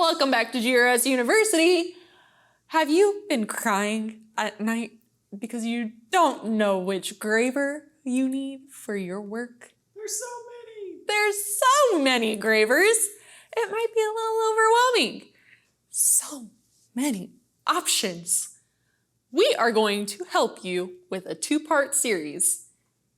Welcome back to GRS University. Have you been crying at night because you don't know which graver you need for your work? There's so many. There's so many gravers. It might be a little overwhelming. So many options. We are going to help you with a two-part series.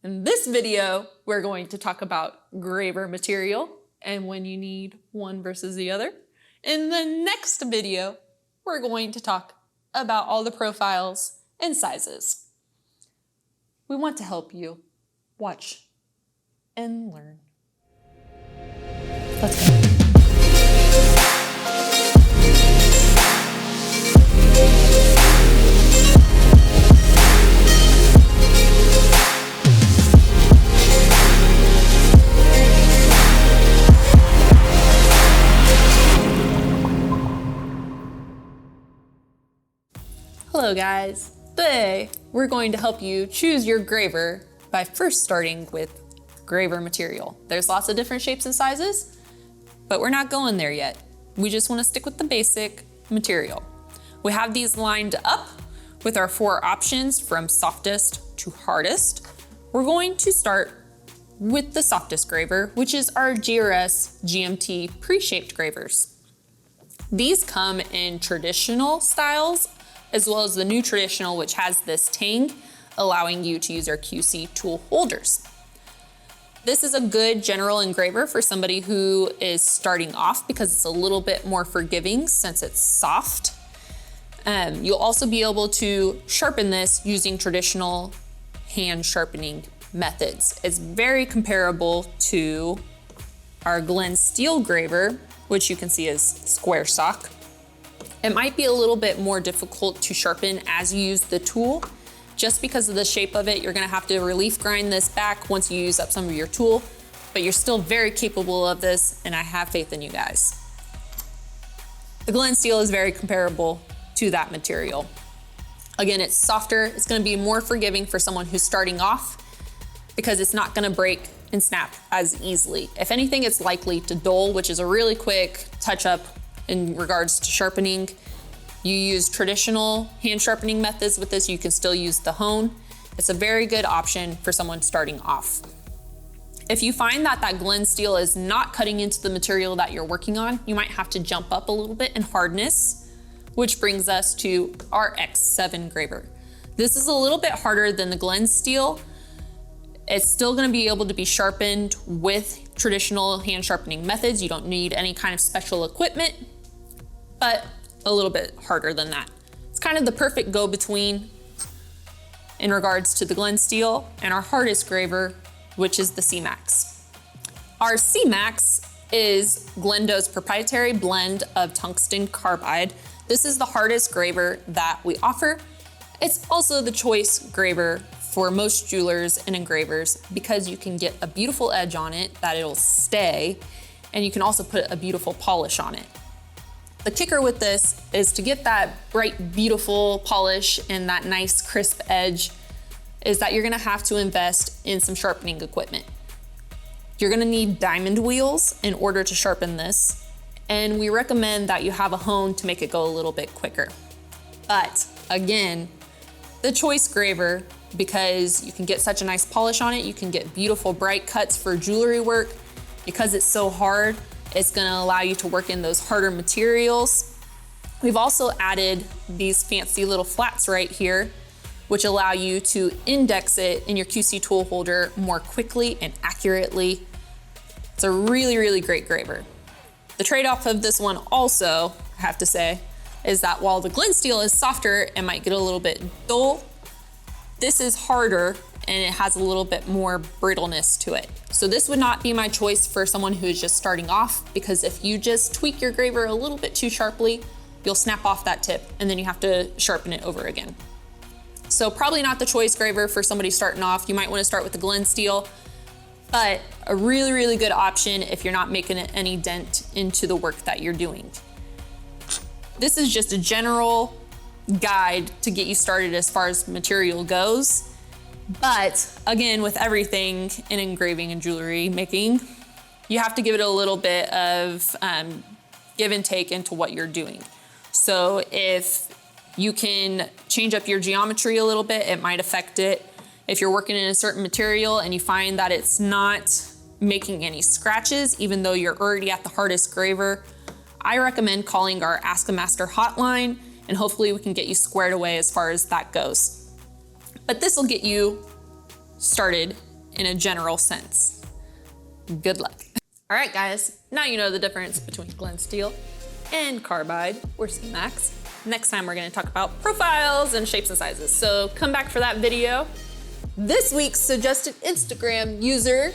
In this video, we're going to talk about graver material and when you need one versus the other. In the next video, we're going to talk about all the profiles and sizes. We want to help you watch and learn. Let's go. Hello guys, today we're going to help you choose your graver by first starting with graver material. There's lots of different shapes and sizes, but we're not going there yet. We just want to stick with the basic material. We have these lined up with our 4 options from softest to hardest. We're going to start with the softest graver, which is our GRS GMT pre-shaped gravers. These come in traditional styles as well as the new traditional, which has this tang, allowing you to use our QC tool holders. This is a good general engraver for somebody who is starting off because it's a little bit more forgiving since it's soft. You'll also be able to sharpen this using traditional hand sharpening methods. It's very comparable to our Glen steel graver, which you can see is square stock. It might be a little bit more difficult to sharpen as you use the tool. Just because of the shape of it, you're gonna have to relief grind this back once you use up some of your tool, but you're still very capable of this, and I have faith in you guys. The Glen steel is very comparable to that material. Again, it's softer, it's gonna be more forgiving for someone who's starting off because it's not gonna break and snap as easily. If anything, it's likely to dull, which is a really quick touch up in regards to sharpening. You use traditional hand sharpening methods with this, you can still use the hone. It's a very good option for someone starting off. If you find that that Glen steel is not cutting into the material that you're working on, you might have to jump up a little bit in hardness, which brings us to our X7 graver. This is a little bit harder than the Glen steel. It's still gonna be able to be sharpened with traditional hand sharpening methods. You don't need any kind of special equipment, but a little bit harder than that. It's kind of the perfect go-between in regards to the Glen steel and our hardest graver, which is the C-Max. Our C-Max is Glendo's proprietary blend of tungsten carbide. This is the hardest graver that we offer. It's also the choice graver for most jewelers and engravers because you can get a beautiful edge on it that it'll stay, and you can also put a beautiful polish on it. The kicker with this is to get that bright, beautiful polish and that nice crisp edge is that you're gonna have to invest in some sharpening equipment. You're gonna need diamond wheels in order to sharpen this, and we recommend that you have a hone to make it go a little bit quicker. But again, the choice graver, because you can get such a nice polish on it, you can get beautiful bright cuts for jewelry work. Because it's so hard, it's gonna allow you to work in those harder materials. We've also added these fancy little flats right here, which allow you to index it in your QC tool holder more quickly and accurately. It's a really, really great graver. The trade-off of this one also, I have to say, is that while the Glen steel is softer and might get a little bit dull, this is harder and it has a little bit more brittleness to it. So this would not be my choice for someone who is just starting off, because if you just tweak your graver a little bit too sharply, you'll snap off that tip and then you have to sharpen it over again. So probably not the choice graver for somebody starting off. You might want to start with the Glen steel, but a really, really good option if you're not making any dent into the work that you're doing. This is just a general guide to get you started as far as material goes. But again, with everything in engraving and jewelry making, you have to give it a little bit of give and take into what you're doing. So if you can change up your geometry a little bit, it might affect it. If you're working in a certain material and you find that it's not making any scratches, even though you're already at the hardest graver, I recommend calling our Ask a Master hotline, and hopefully we can get you squared away as far as that goes. But this will get you started in a general sense. Good luck. All right, guys, now you know the difference between Glen steel and carbide or C-Max. Next time we're gonna talk about profiles and shapes and sizes. So come back for that video. This week's suggested Instagram user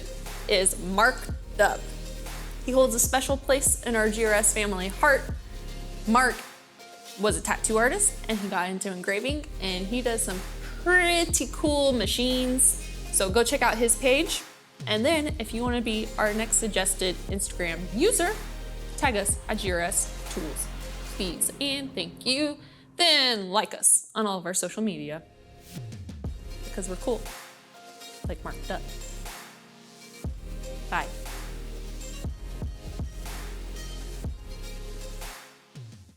is Mark Dub. He holds a special place in our GRS family heart. Mark was a tattoo artist and he got into engraving, and he does some pretty cool machines. So go check out his page. And then if you want to be our next suggested Instagram user, tag us at GRS Tools. Please and thank you. Then like us on all of our social media, because we're cool, like Mark Dutt. Bye.